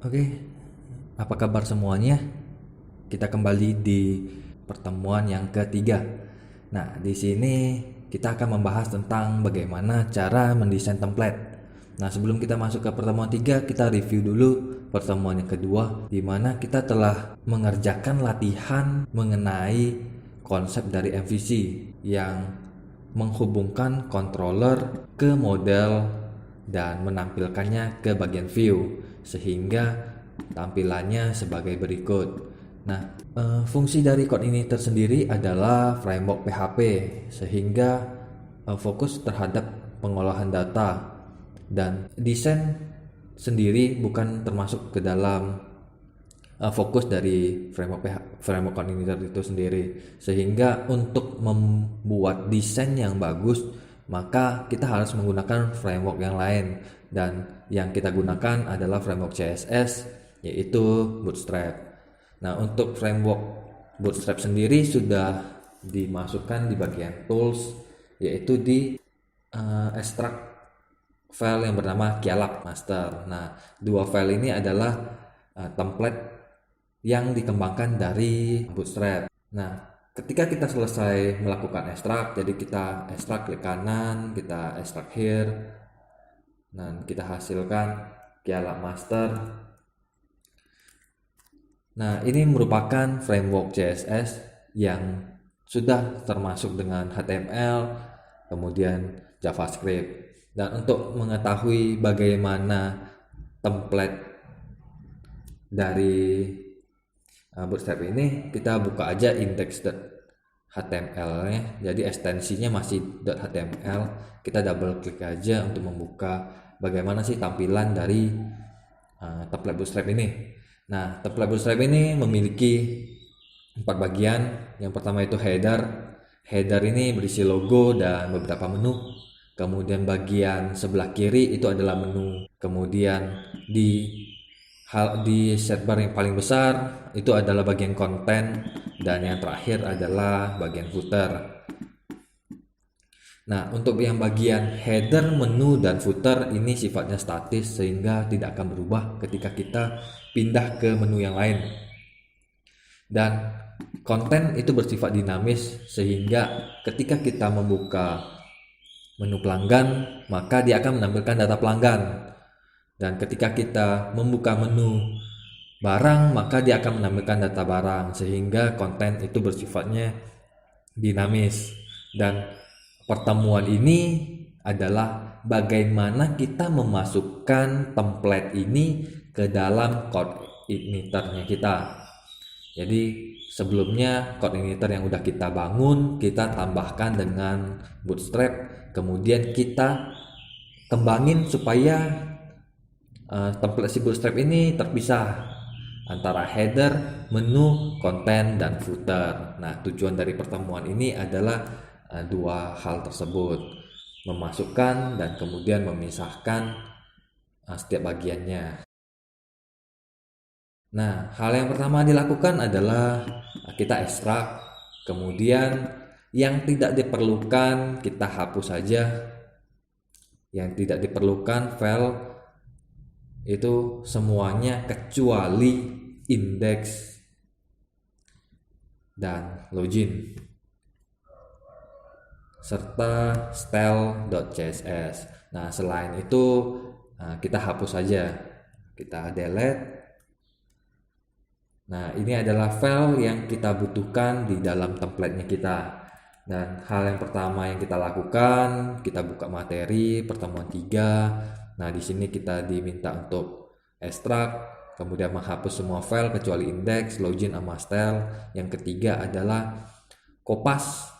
Oke, apa kabar semuanya? Kita kembali di pertemuan yang ketiga. Nah, di sini kita akan membahas tentang bagaimana cara mendesain template. Nah, sebelum kita masuk ke pertemuan 3, kita review dulu pertemuan yang kedua, di mana kita telah mengerjakan latihan mengenai konsep dari MVC yang menghubungkan controller ke model dan menampilkannya ke bagian view sehingga tampilannya sebagai berikut. Nah, fungsi dari coordinator sendiri adalah framework PHP sehingga fokus terhadap pengolahan data, dan desain sendiri bukan termasuk ke dalam fokus dari framework coordinator itu sendiri. Sehingga untuk membuat desain yang bagus, maka kita harus menggunakan framework yang lain, dan yang kita gunakan adalah framework CSS, yaitu Bootstrap. Nah, untuk framework Bootstrap sendiri sudah dimasukkan di bagian tools, yaitu di extract file yang bernama Kialab Master. Nah, dua file ini adalah template yang dikembangkan dari Bootstrap. Nah, ketika kita selesai melakukan ekstrak, jadi kita ekstrak klik kanan, kita ekstrak here, dan kita hasilkan Kialab Master. Nah, ini merupakan framework CSS yang sudah termasuk dengan HTML, kemudian JavaScript. Dan untuk mengetahui bagaimana template dari Bootstrap ini, kita buka aja index.html-nya. Jadi ekstensinya masih .html. Kita double klik aja untuk membuka bagaimana sih tampilan dari template Bootstrap ini. Nah, template Bootstrap ini memiliki 4 bagian. Yang pertama itu header. Header ini berisi logo dan beberapa menu. Kemudian bagian sebelah kiri itu adalah menu. Kemudian di sidebar yang paling besar itu adalah bagian konten, dan yang terakhir adalah bagian footer. Nah, untuk yang bagian header, menu, dan footer ini sifatnya statis sehingga tidak akan berubah ketika kita pindah ke menu yang lain. Dan konten itu bersifat dinamis sehingga ketika kita membuka menu pelanggan, maka dia akan menampilkan data pelanggan. Dan ketika kita membuka menu barang, maka dia akan menampilkan data barang, sehingga konten itu bersifatnya dinamis. Dan pertemuan ini adalah bagaimana kita memasukkan template ini ke dalam coordinator-nya kita. Jadi sebelumnya coordinator yang udah kita bangun, kita tambahkan dengan Bootstrap, kemudian kita kembangin supaya template si Bootstrap ini terpisah antara header, menu, konten, dan footer. Nah, tujuan dari pertemuan ini adalah dua hal tersebut, memasukkan dan kemudian memisahkan setiap bagiannya. Nah, hal yang pertama dilakukan adalah kita ekstrak, kemudian yang tidak diperlukan kita hapus saja. Yang tidak diperlukan file itu semuanya kecuali index dan login serta style.css. Nah, selain itu kita hapus saja, kita delete. Nah, ini adalah file yang kita butuhkan di dalam template-nya kita. Dan hal yang pertama yang kita lakukan, kita buka materi pertemuan 3. Nah, di sini kita diminta untuk ekstrak, kemudian menghapus semua file kecuali index, login, sama style. Yang ketiga adalah kopas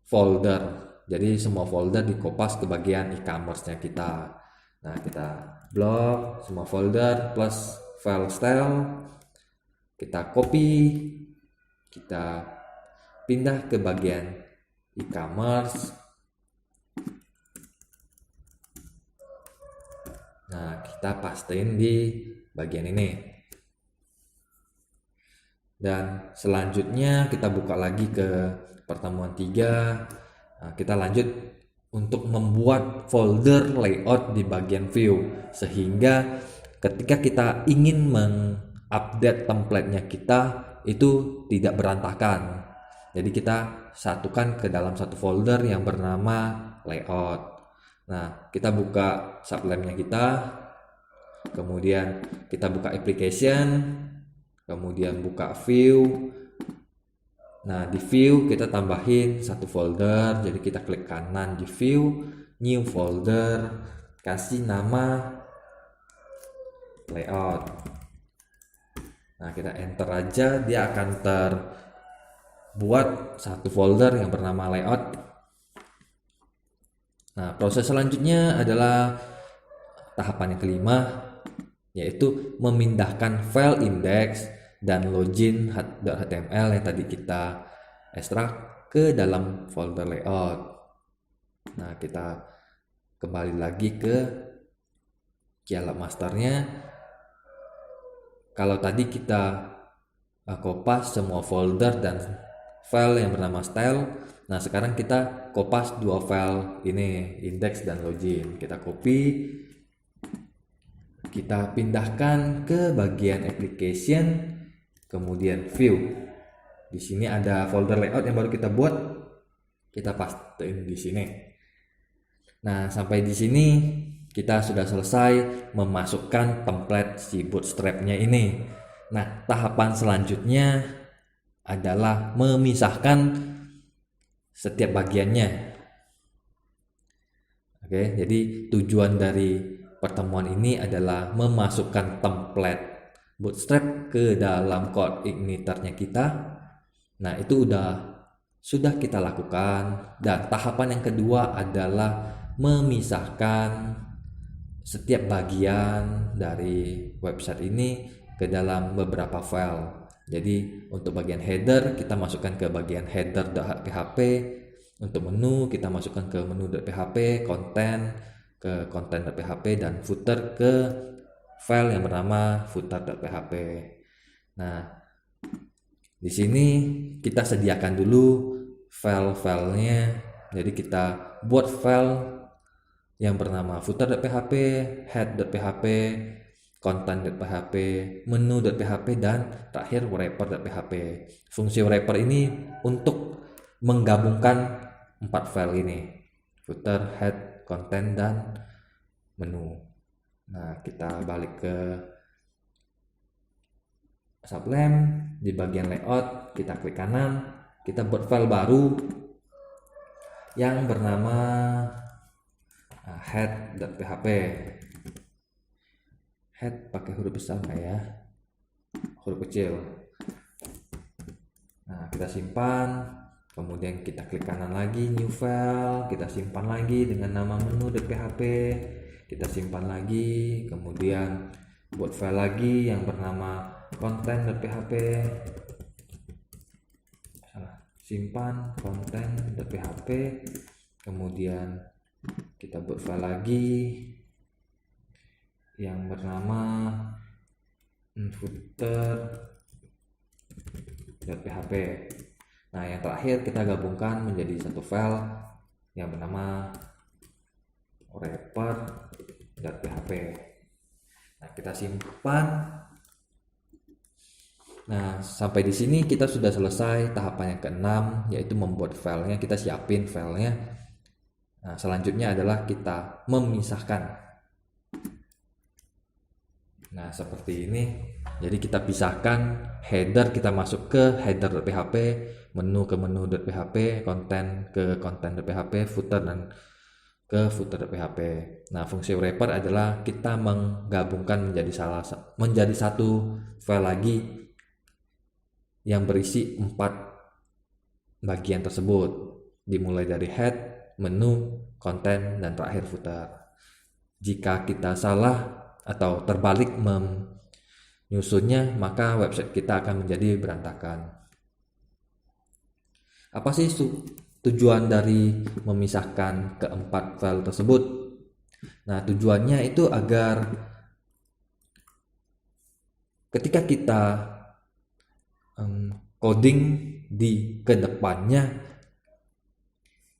folder. Jadi semua folder dikopas ke bagian e-commerce-nya kita. Nah, kita blok semua folder plus file style. Kita copy, kita pindah ke bagian e-commerce. Nah, kita pastiin di bagian ini. Dan selanjutnya kita buka lagi ke pertemuan 3. Nah, kita lanjut untuk membuat folder layout di bagian view, sehingga ketika kita ingin mengupdate template-nya kita itu tidak berantakan. Jadi kita satukan ke dalam satu folder yang bernama layout. Nah, kita buka Sublime-nya kita, kemudian kita buka application, kemudian buka view. Nah, di view kita tambahin satu folder, jadi kita klik kanan di view, new folder, kasih nama layout. Nah, kita enter aja, dia akan terbuat satu folder yang bernama layout. Nah, proses selanjutnya adalah tahapan yang kelima, yaitu memindahkan file index dan login.html yang tadi kita ekstrak ke dalam folder layout. Nah, kita kembali lagi ke Kialab masternya. Kalau tadi kita kopas semua folder dan file yang bernama style, nah sekarang kita kopas dua file ini, index dan login. Kita copy, kita pindahkan ke bagian application, kemudian view. Di sini ada folder layout yang baru kita buat, kita pastein di sini. Nah, sampai di sini kita sudah selesai memasukkan template si bootstrap-nya ini. Nah, tahapan selanjutnya adalah memisahkan setiap bagiannya. Oke, jadi tujuan dari pertemuan ini adalah memasukkan template bootstrap ke dalam code igniternya kita. Nah, itu sudah kita lakukan. Dan tahapan yang kedua adalah memisahkan setiap bagian dari website ini ke dalam beberapa file. Jadi untuk bagian header kita masukkan ke bagian header.php, untuk menu kita masukkan ke menu.php, konten ke konten.php, dan footer ke file yang bernama footer.php. Nah, di sini kita sediakan dulu file-filenya. Jadi kita buat file yang bernama footer.php, head.php, content.php, menu.php, dan terakhir wrapper.php. Fungsi wrapper ini untuk menggabungkan 4 file ini, footer, head, content, dan menu. Nah, kita balik ke Sublime. Di bagian layout kita klik kanan, kita buat file baru yang bernama head.php. Head pakai huruf besar nggak ya? Huruf kecil. Nah, kita simpan, kemudian kita klik kanan lagi, new file, kita simpan lagi dengan nama menu.php, kita simpan lagi, kemudian buat file lagi yang bernama content.php, simpan content.php, kemudian kita buat file lagi yang bernama footer.php. Nah, yang terakhir kita gabungkan menjadi satu file yang bernama wrapper.php. Nah, kita simpan. Nah, sampai di sini kita sudah selesai tahapan yang keenam, yaitu membuat filenya. Kita siapin filenya. Nah, selanjutnya adalah kita memisahkan. Nah, seperti ini. Jadi kita pisahkan header, kita masuk ke header.php, menu ke menu.php, konten ke konten.php, footer dan ke footer.php. Nah, fungsi wrapper adalah kita menggabungkan menjadi satu file lagi yang berisi 4 bagian tersebut, dimulai dari head, menu, konten, dan terakhir footer. Jika kita salah atau terbalik menyusunnya, maka website kita akan menjadi berantakan. Apa sih tujuan dari memisahkan keempat file tersebut? Nah, tujuannya itu agar ketika kita coding di kedepannya,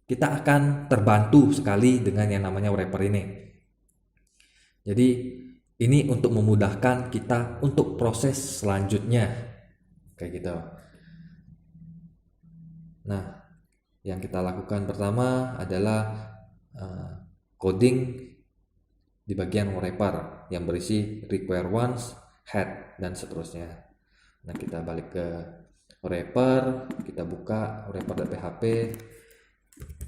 kita akan terbantu sekali dengan yang namanya wrapper ini. Jadi Ini untuk memudahkan kita untuk proses selanjutnya, kayak gitu. Nah, yang kita lakukan pertama adalah coding di bagian wrapper yang berisi require once, head, dan seterusnya. Nah, kita balik ke wrapper, kita buka wrapper.php,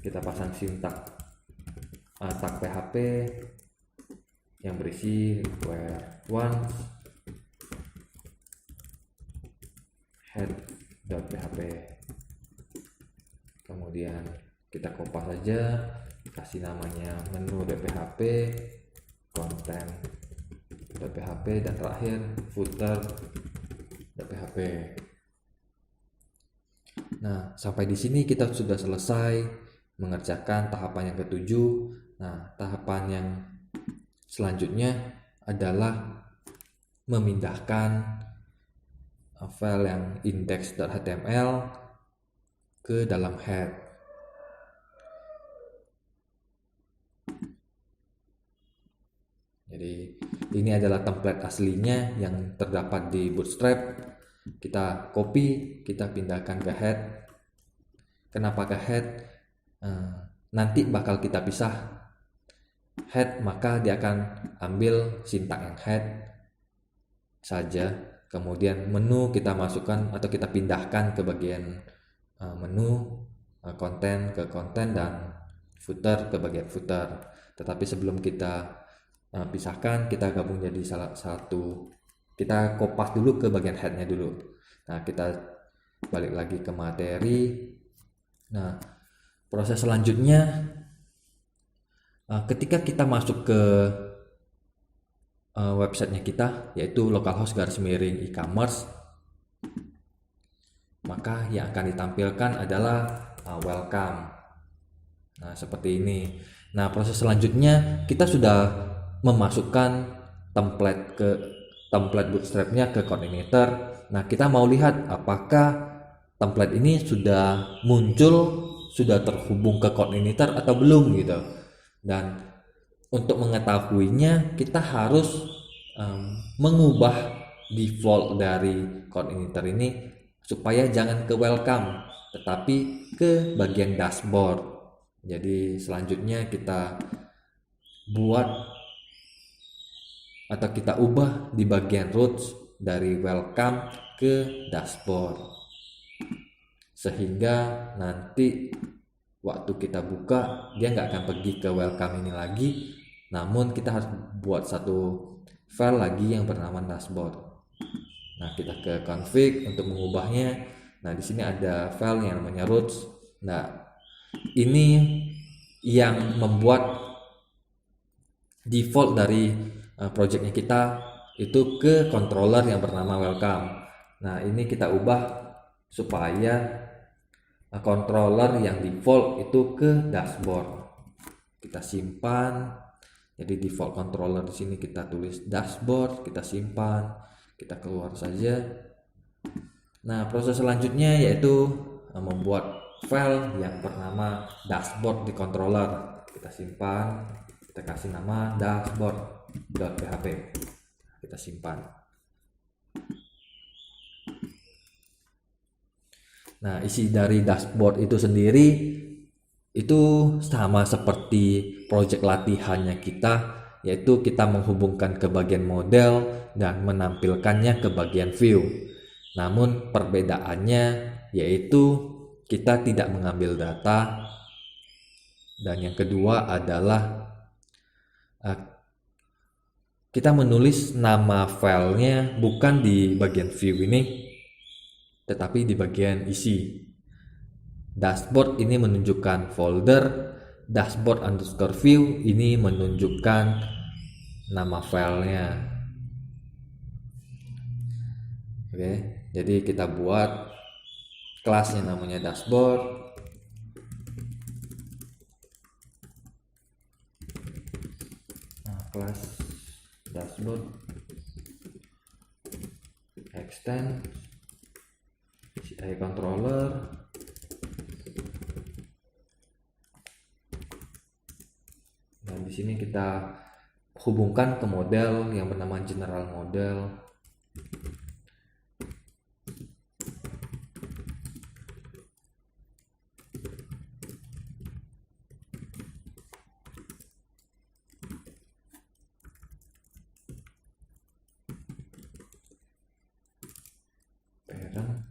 kita pasang sintak tag PHP yang berisi require once, head.php. Kemudian kita kopas saja, kasih namanya menu.php, content.php, dan terakhir footer.php. Nah, sampai di sini kita sudah selesai mengerjakan tahapan yang ketujuh. Nah, tahapan yang selanjutnya adalah memindahkan file yang index.html ke dalam head. Jadi ini adalah template aslinya yang terdapat di Bootstrap. Kita copy, kita pindahkan ke head. Kenapa ke head? Nanti bakal kita pisah head, maka dia akan ambil sintak yang head saja. Kemudian menu kita masukkan atau kita pindahkan ke bagian menu, konten ke konten, dan footer ke bagian footer. Tetapi sebelum kita pisahkan, kita gabung jadi salah satu. Kita kopas dulu ke bagian headnya dulu. Nah, kita balik lagi ke materi. Nah, proses selanjutnya ketika kita masuk ke websitenya kita, yaitu localhost /e-commerce, maka yang akan ditampilkan adalah welcome. Nah, seperti ini. Nah, proses selanjutnya kita sudah memasukkan template Bootstrap-nya ke coordinator. Nah, kita mau lihat apakah template ini sudah muncul, sudah terhubung ke coordinator atau belum gitu. Dan untuk mengetahuinya kita harus mengubah default dari coordinator ini supaya jangan ke welcome tetapi ke bagian dashboard. Jadi selanjutnya kita buat atau kita ubah di bagian roots dari welcome ke dashboard, sehingga nanti waktu kita buka dia nggak akan pergi ke welcome ini lagi, namun kita harus buat satu file lagi yang bernama dashboard. Nah, kita ke config untuk mengubahnya. Nah, di sini ada file yang namanya roots. Nah, ini yang membuat default dari projectnya kita itu ke controller yang bernama welcome. Nah, ini kita ubah supaya controller yang default itu ke dashboard. Kita simpan. Jadi default controller di sini kita tulis dashboard, kita simpan, kita keluar saja. Nah, proses selanjutnya yaitu membuat file yang bernama dashboard di controller. Kita simpan, kita kasih nama dashboard.php. Kita simpan. Nah, isi dari dashboard itu sendiri itu sama seperti project latihannya kita, yaitu kita menghubungkan ke bagian model dan menampilkannya ke bagian view. Namun perbedaannya yaitu kita tidak mengambil data, dan yang kedua adalah kita menulis nama filenya bukan di bagian view ini, tetapi di bagian isi. Dashboard ini menunjukkan folder, dashboard_view ini menunjukkan nama filenya. Oke, jadi kita buat kelasnya namanya dashboard. Nah, kelas dashboard extend CI controller. Dan di sini kita hubungkan ke model yang bernama general model. Parent.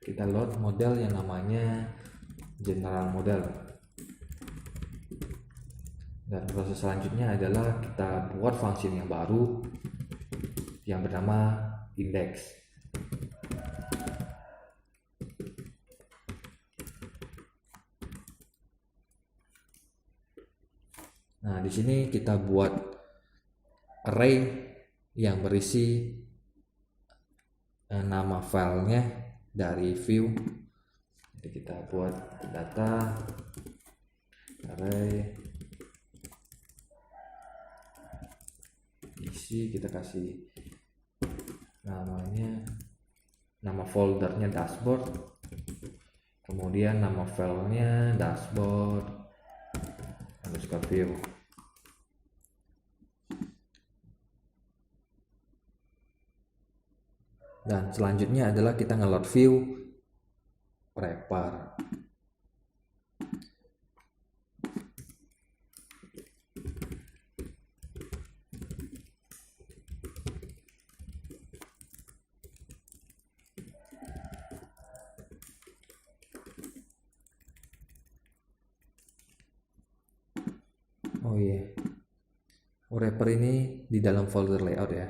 Kita load model yang namanya general model, dan proses selanjutnya adalah kita buat function yang baru yang bernama index. Nah, di sini kita buat array yang berisi nama filenya dari view. Jadi kita buat data array isi, kita kasih namanya, nama foldernya dashboard, kemudian nama filenya dashboard underscore view. Dan selanjutnya adalah kita nge-load view wrapper. Oh iya, wrapper ini di dalam folder layout ya.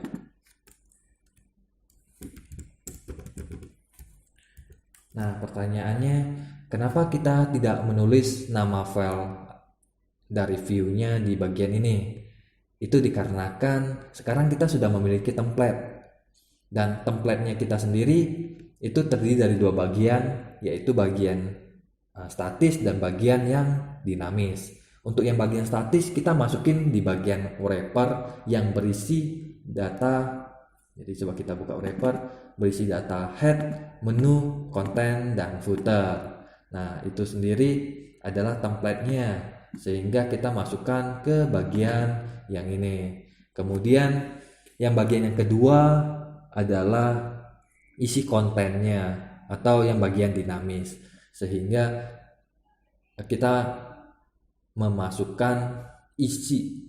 Nah, pertanyaannya, kenapa kita tidak menulis nama file dari view-nya di bagian ini? Itu dikarenakan sekarang kita sudah memiliki template, dan template-nya kita sendiri itu terdiri dari dua bagian, yaitu bagian statis dan bagian yang dinamis. Untuk yang bagian statis kita masukin di bagian wrapper yang berisi data. Jadi coba kita buka wrapper, berisi data head, menu, konten, dan footer. Nah, itu sendiri adalah template-nya, sehingga kita masukkan ke bagian yang ini. Kemudian yang bagian yang kedua adalah isi kontennya atau yang bagian dinamis, sehingga kita memasukkan isi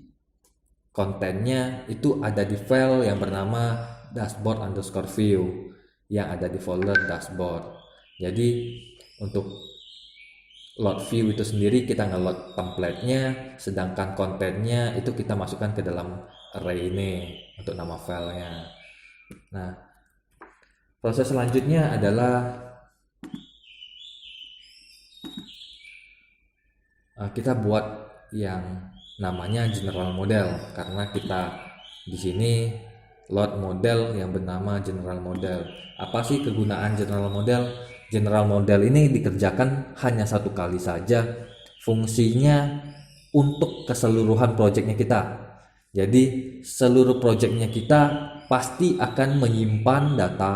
kontennya itu ada di file yang bernama dashboard underscore view yang ada di folder dashboard. Jadi untuk load view itu sendiri kita nge-load template-nya, sedangkan kontennya itu kita masukkan ke dalam array ini untuk nama filenya. Nah, proses selanjutnya adalah kita buat yang namanya general model, karena kita di sini load model yang bernama general model. Apa sih kegunaan general model? General model ini dikerjakan hanya satu kali saja, fungsinya untuk keseluruhan projectnya kita. Jadi seluruh projectnya kita pasti akan menyimpan data,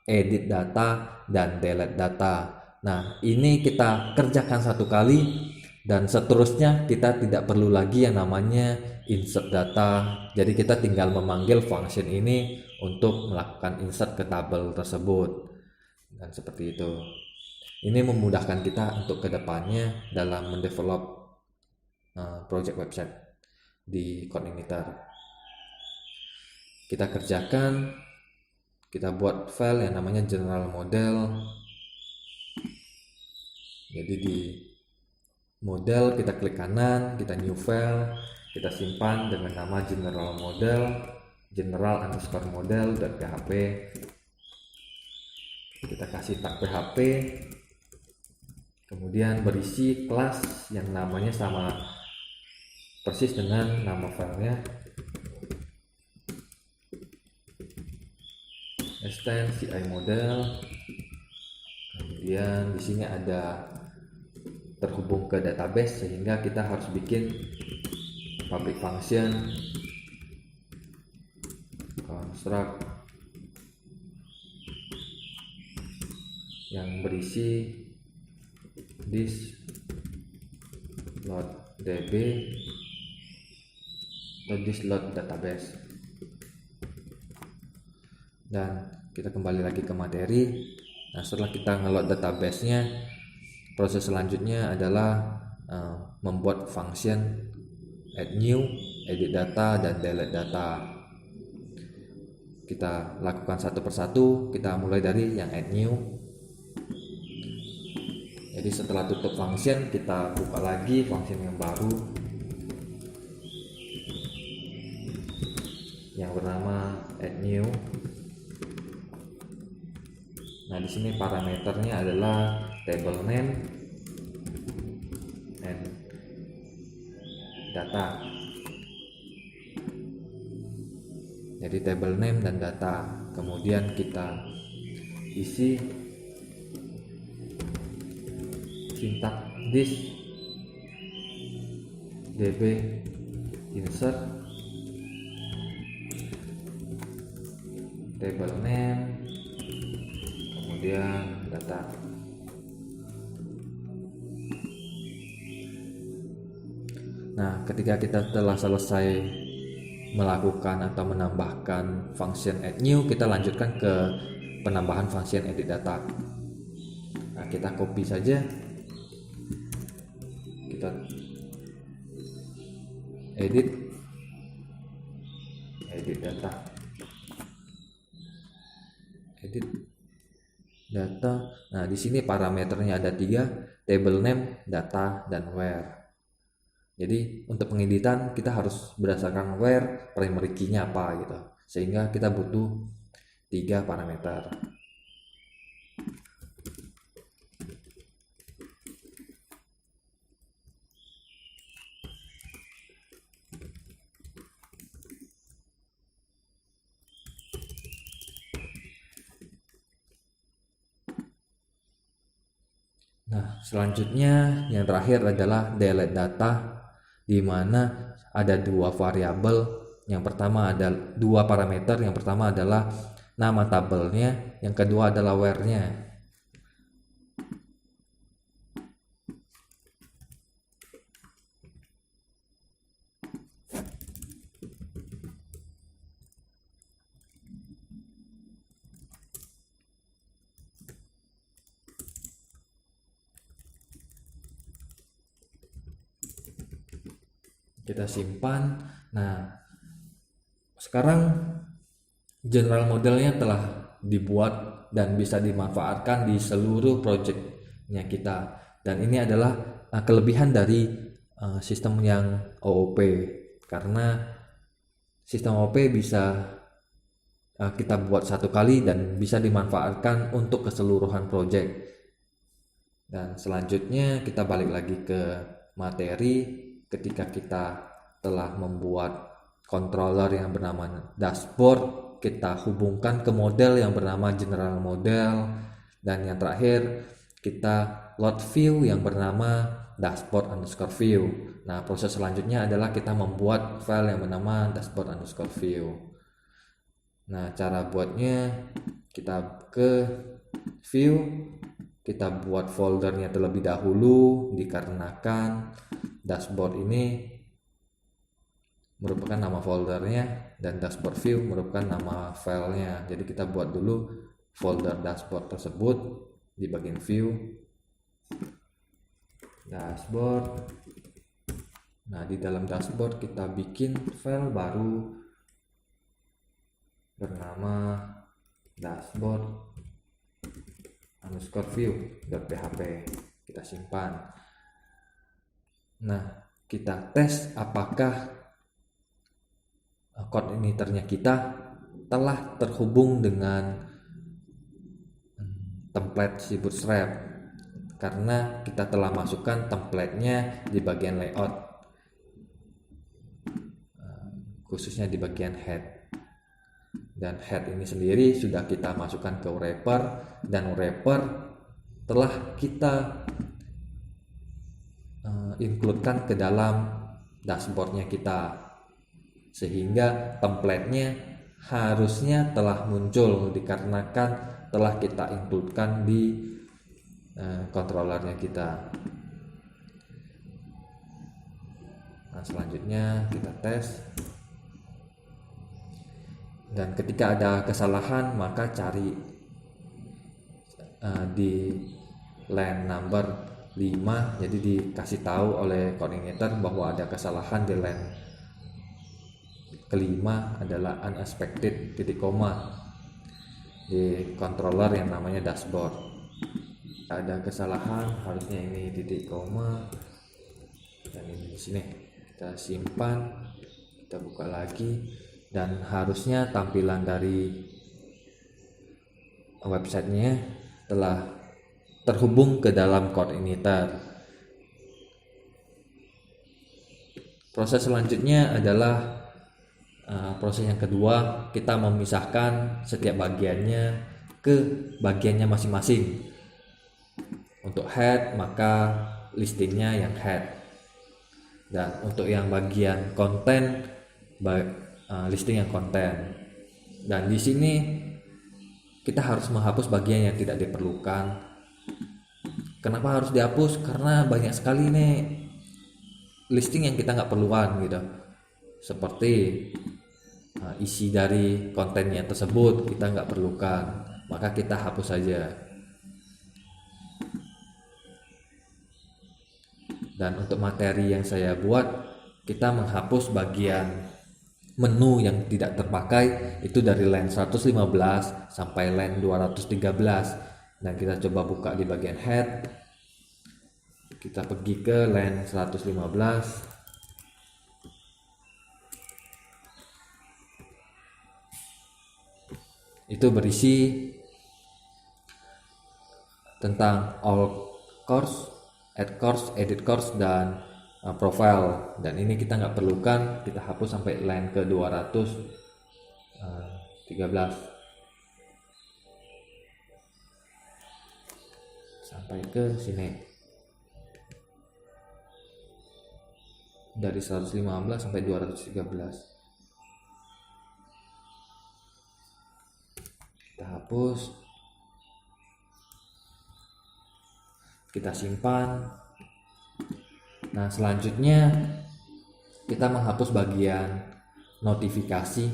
edit data, dan delete data. Nah, ini kita kerjakan satu kali, dan seterusnya kita tidak perlu lagi yang namanya insert data. Jadi kita tinggal memanggil function ini untuk melakukan insert ke tabel tersebut, dan seperti itu. Ini memudahkan kita untuk kedepannya dalam mendevelop project website di Codeigniter. Kita kerjakan, kita buat file yang namanya general model. Jadi di model kita klik kanan, kita new file, kita simpan dengan nama general model, general underscore model.php. Kita kasih tag php, kemudian berisi kelas yang namanya sama persis dengan nama filenya, extend ci model. Kemudian di sini ada terhubung ke database, sehingga kita harus bikin public function construct yang berisi this load db atau this load database. Dan kita kembali lagi ke materi. Nah, setelah kita ngeload database-nya, proses selanjutnya adalah membuat function add new, edit data, dan delete data. Kita lakukan satu persatu. Kita mulai dari yang add new. Jadi setelah tutup function, kita buka lagi function yang baru yang bernama add new. Nah, di sini parameternya adalah table name and data. Jadi table name dan data. Kemudian kita isi syntax this db insert table name kemudian data. Nah, ketika kita telah selesai melakukan atau menambahkan function add new, kita lanjutkan ke penambahan function edit data. Nah, kita copy saja, kita edit data, edit data. Nah, di sini parameternya ada 3, table name, data, dan where. Jadi untuk pengeditan kita harus berdasarkan where primary key-nya apa gitu, sehingga kita butuh 3 parameter. Nah, selanjutnya yang terakhir adalah delete data, di mana ada 2 variabel. Yang pertama ada 2 parameter. Yang pertama adalah nama tabelnya, yang kedua adalah where-nya. Kita simpan. Nah, sekarang general modelnya telah dibuat dan bisa dimanfaatkan di seluruh projectnya kita. Dan ini adalah kelebihan dari sistem yang OOP, karena sistem OOP bisa kita buat satu kali dan bisa dimanfaatkan untuk keseluruhan project. Dan selanjutnya kita balik lagi ke materi. Ketika kita telah membuat controller yang bernama dashboard, kita hubungkan ke model yang bernama general model, dan yang terakhir kita load view yang bernama dashboard_view. Nah, proses selanjutnya adalah kita membuat file yang bernama dashboard_view. Nah, cara buatnya, kita ke view, kita buat foldernya terlebih dahulu, dikarenakan dashboard ini merupakan nama foldernya dan dashboard view merupakan nama filenya. Jadi kita buat dulu folder dashboard tersebut di bagian view, dashboard. Nah, di dalam dashboard kita bikin file baru bernama dashboard_view.php. Kita simpan. Nah, kita tes apakah koordinatornya kita telah terhubung dengan template si Bootstrap, karena kita telah masukkan template-nya di bagian layout, khususnya di bagian head. Dan head ini sendiri sudah kita masukkan ke wrapper, dan wrapper telah kita includekan ke dalam dashboardnya kita, sehingga template-nya harusnya telah muncul dikarenakan telah kita includekan di controllernya kita. Nah, selanjutnya kita tes. Dan ketika ada kesalahan maka cari di line number 5, jadi dikasih tahu oleh coordinator bahwa ada kesalahan di line kelima adalah unexpected titik koma di controller yang namanya dashboard. Ada kesalahan, harusnya ini titik koma dan ini di sini. Kita simpan, kita buka lagi, dan harusnya tampilan dari websitenya telah terhubung ke dalam coordinator. Proses selanjutnya adalah proses yang kedua, kita memisahkan setiap bagiannya ke bagiannya masing-masing. Untuk head maka listingnya yang head, dan untuk yang bagian konten listing yang konten. Dan di sini kita harus menghapus bagian yang tidak diperlukan. Kenapa harus dihapus? Karena banyak sekali nih listing yang kita nggak perlukan gitu, seperti isi dari kontennya tersebut kita nggak perlukan, maka kita hapus saja. Dan untuk materi yang saya buat, kita menghapus bagian menu yang tidak terpakai itu dari line 115 sampai line 213. Dan kita coba buka di bagian head, kita pergi ke line 115. Itu berisi tentang all course, add course, edit course, dan profile. Dan ini kita nggak perlukan, kita hapus sampai line ke 213 sampai ke sini, dari 115 sampai 213 kita hapus, kita simpan. Nah, selanjutnya kita menghapus bagian notifikasi.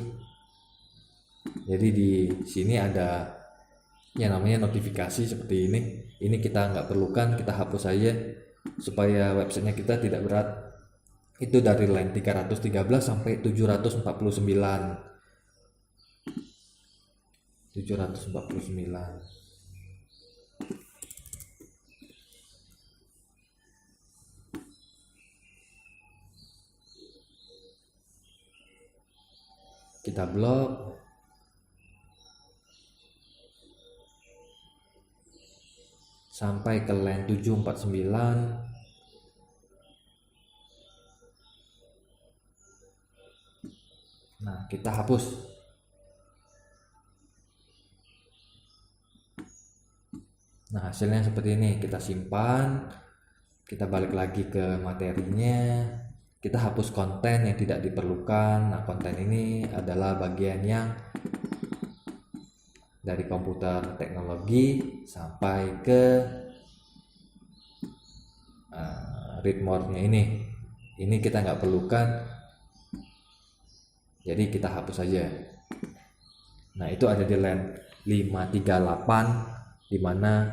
Jadi di sini ada yang namanya notifikasi seperti ini. Ini kita nggak perlukan, kita hapus saja supaya websitenya kita tidak berat. Itu dari line 313 sampai 749. Kita blok. Sampai ke line 749. Nah, kita hapus. Nah, hasilnya seperti ini. Kita simpan, kita balik lagi ke materinya, kita hapus konten yang tidak diperlukan. Nah, konten ini adalah bagian yang dari komputer teknologi sampai ke read more-nya ini kita nggak perlukan, jadi kita hapus saja. Nah, itu ada di line 538, dimana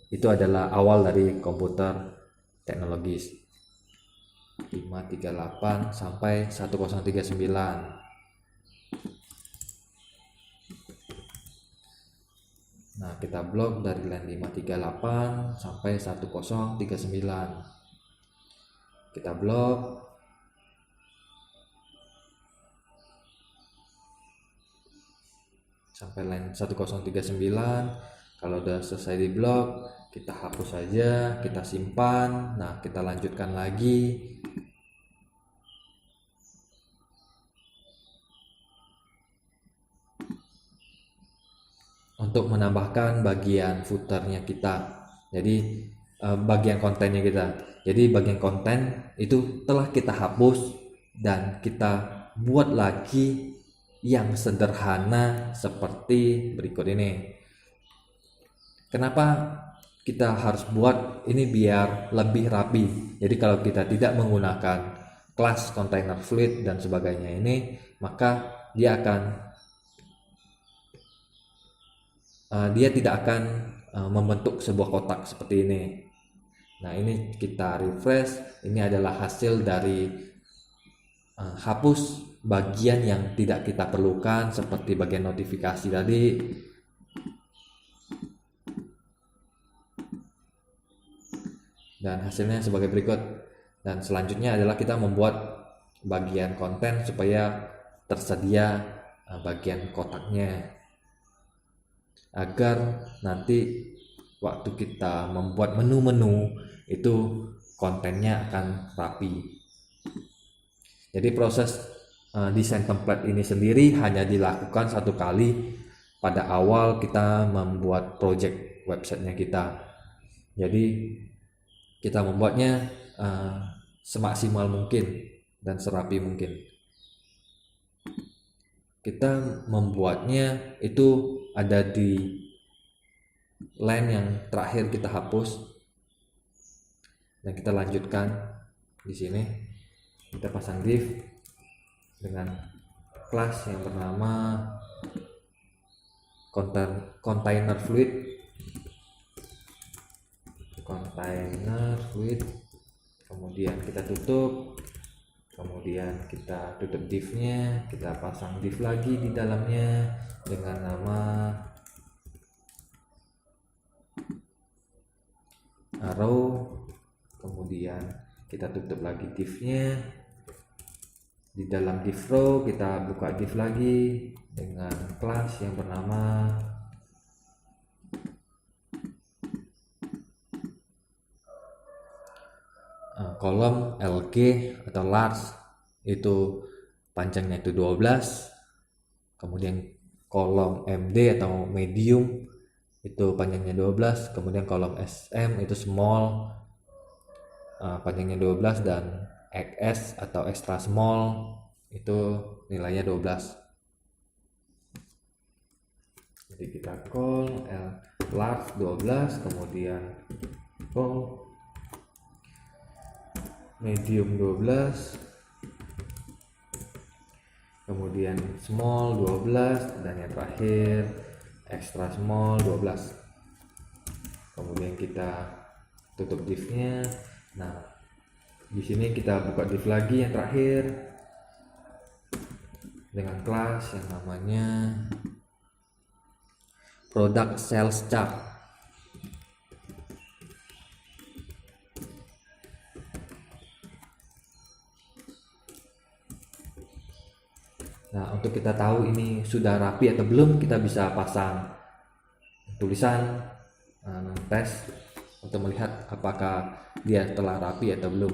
itu adalah awal dari komputer teknologis. 538 sampai 1039. Nah, kita blok dari line 538 sampai 1039. Kita blok. Sampai line 1039. Kalau udah selesai di blok, kita hapus saja, kita simpan. Nah, kita lanjutkan lagi. Untuk menambahkan bagian footernya kita, jadi bagian kontennya kita. Jadi bagian konten itu telah kita hapus dan kita buat lagi yang sederhana seperti berikut ini. Kenapa kita harus buat ini biar lebih rapi. Jadi kalau kita tidak menggunakan kelas container fluid dan sebagainya ini, maka dia tidak akan membentuk sebuah kotak seperti ini. Nah, ini kita refresh. Ini adalah hasil dari hapus bagian yang tidak kita perlukan seperti bagian notifikasi tadi. Dan hasilnya sebagai berikut. Dan selanjutnya adalah kita membuat bagian konten supaya tersedia bagian kotaknya, agar nanti waktu kita membuat menu-menu itu kontennya akan rapi. Jadi proses desain template ini sendiri hanya dilakukan satu kali pada awal kita membuat project websitenya kita. Jadi kita membuatnya semaksimal mungkin dan serapi mungkin. Kita membuatnya itu ada di line yang terakhir kita hapus, dan kita lanjutkan di sini. Kita pasang div dengan kelas yang bernama container fluid. Kemudian kita tutup, kemudian kita tutup divnya, kita pasang div lagi di dalamnya dengan nama arrow, kemudian kita tutup lagi divnya. Di dalam div row kita buka div lagi dengan kelas yang bernama kolom LG atau large, itu panjangnya itu 12. Kemudian kolom MD atau medium itu panjangnya 12. Kemudian kolom SM itu small, panjangnya 12, dan XS atau extra small itu nilainya 12. Jadi kita call large 12, kemudian call medium 12, kemudian small 12, dan yang terakhir extra small 12. Kemudian kita tutup divnya. Nah, di sini kita buka div lagi yang terakhir dengan kelas yang namanya product sales chart. Nah, untuk kita tahu ini sudah rapi atau belum, kita bisa pasang tulisan tes untuk melihat apakah dia telah rapi atau belum.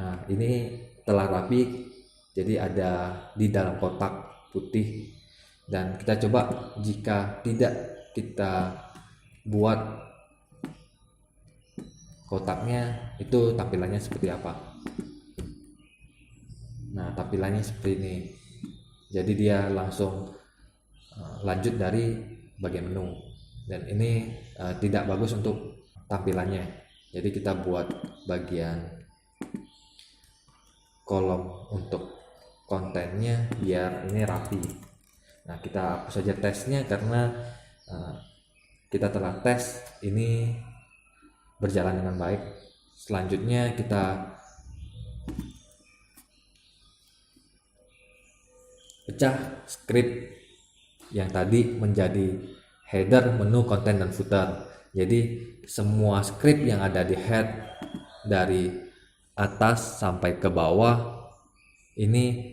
Nah, ini telah rapi, jadi ada di dalam kotak putih. Dan kita coba jika tidak kita buat kotaknya, itu tampilannya seperti apa. Nah, tampilannya seperti ini. Jadi dia langsung lanjut dari bagian menu, dan ini tidak bagus untuk tampilannya. Jadi kita buat bagian kolom untuk kontennya biar ini rapi. Nah, kita hapus saja tesnya karena kita telah tes ini berjalan dengan baik. Selanjutnya kita pecah script yang tadi menjadi header, menu, konten, dan footer. Jadi semua script yang ada di head dari atas sampai ke bawah ini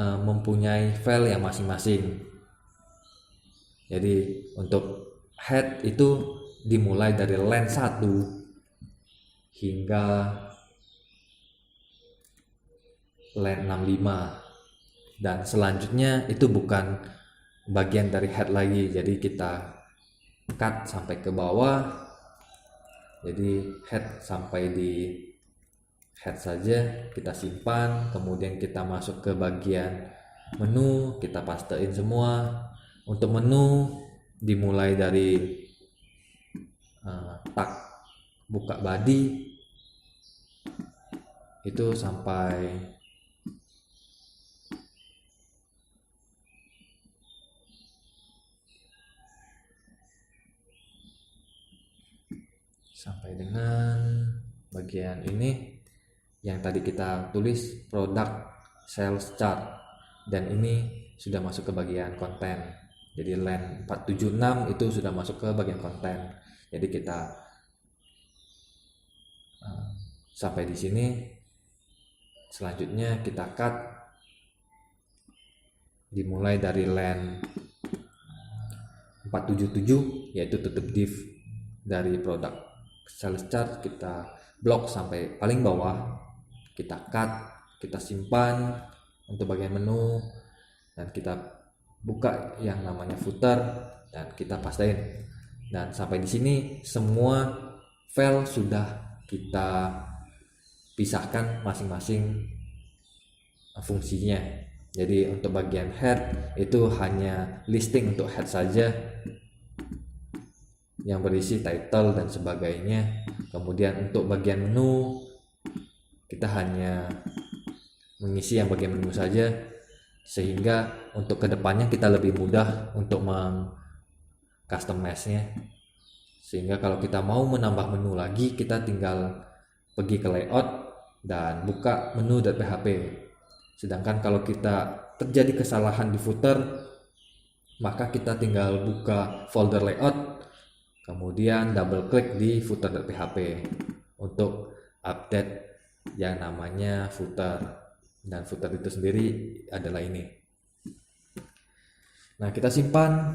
mempunyai file yang masing-masing. Jadi untuk head itu dimulai dari line 1 hingga line 65. Dan selanjutnya itu bukan bagian dari head lagi, jadi kita cut sampai ke bawah. Jadi head sampai di head saja kita simpan, kemudian kita masuk ke bagian menu, kita pastein semua. Untuk menu dimulai dari tag buka body itu sampai dengan bagian ini yang tadi kita tulis product sales chart, dan ini sudah masuk ke bagian konten. Jadi line 476 itu sudah masuk ke bagian konten. Jadi kita sampai di sini. Selanjutnya kita cut dimulai dari line 477, yaitu tutup div dari produk sales chart, kita blok sampai paling bawah, kita cut, kita simpan untuk bagian menu, dan kita buka yang namanya footer dan kita pastein. Dan sampai di sini semua file sudah kita pisahkan masing-masing fungsinya. Jadi untuk bagian head itu hanya listing untuk head saja yang berisi title dan sebagainya. Kemudian untuk bagian menu kita hanya mengisi yang bagian menu saja, sehingga untuk kedepannya kita lebih mudah untuk meng-customize-nya. Sehingga kalau kita mau menambah menu lagi, kita tinggal pergi ke layout dan buka menu.php. Sedangkan kalau kita terjadi kesalahan di footer, maka kita tinggal buka folder layout, kemudian double klik di footer.php untuk update yang namanya footer. Dan footer itu sendiri adalah ini. Nah, kita simpan.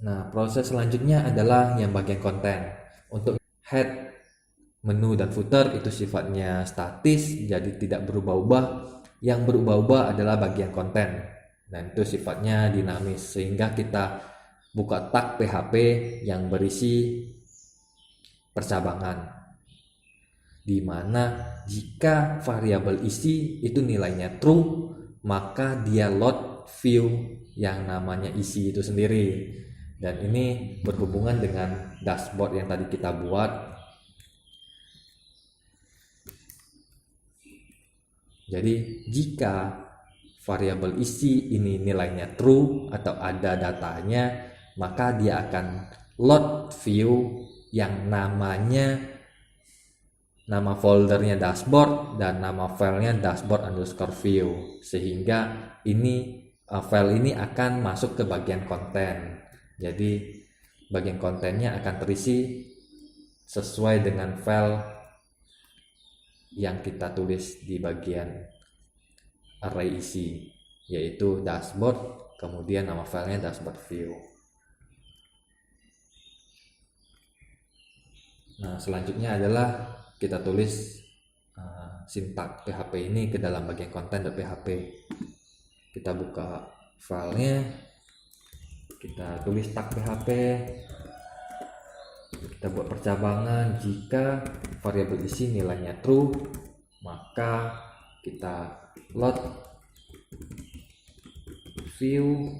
Nah, proses selanjutnya adalah yang bagian konten. Untuk head, menu, dan footer itu sifatnya statis, jadi tidak berubah-ubah. Yang berubah-ubah adalah bagian konten, dan itu sifatnya dinamis, sehingga kita buka tag PHP yang berisi percabangan, di mana jika variabel isi itu nilainya true, maka dia load view yang namanya isi itu sendiri. Dan ini berhubungan dengan dashboard yang tadi kita buat. Jadi jika variabel isi ini nilainya true atau ada datanya, maka dia akan load view yang namanya nama foldernya dashboard dan nama filenya dashboard_view, sehingga ini file ini akan masuk ke bagian konten. Jadi bagian kontennya akan terisi sesuai dengan file yang kita tulis di bagian array isi, yaitu dashboard, kemudian nama filenya dashboard view. Nah, selanjutnya adalah kita tulis sintak PHP ini ke dalam bagian konten.php. Kita buka filenya, kita tulis tag PHP, kita buat percabangan. Jika variabel isi nilainya true, maka kita load view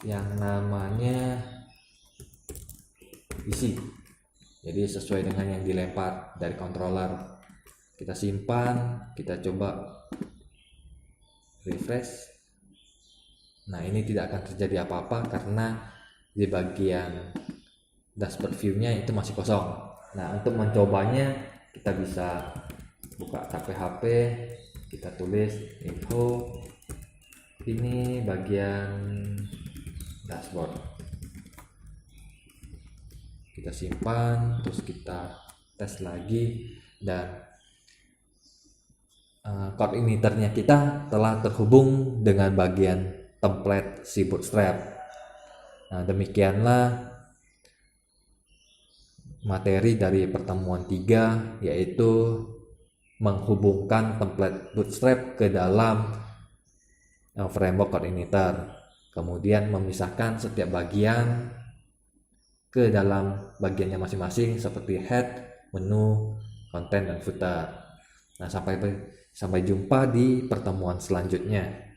yang namanya isi, jadi sesuai dengan yang dilempar dari controller. Kita simpan, kita coba refresh. Nah, ini tidak akan terjadi apa-apa karena di bagian dashboard view-nya itu masih kosong. Nah, untuk mencobanya kita bisa buka tab PHP, kita tulis info, ini bagian dashboard. Kita simpan, terus kita tes lagi, dan coordinatornya kita telah terhubung dengan bagian template si Bootstrap. Nah, demikianlah materi dari pertemuan 3, yaitu menghubungkan template Bootstrap ke dalam framework coordinator, kemudian memisahkan setiap bagian ke dalam bagiannya masing-masing seperti head, menu, konten, dan footer. Nah, sampai jumpa di pertemuan selanjutnya.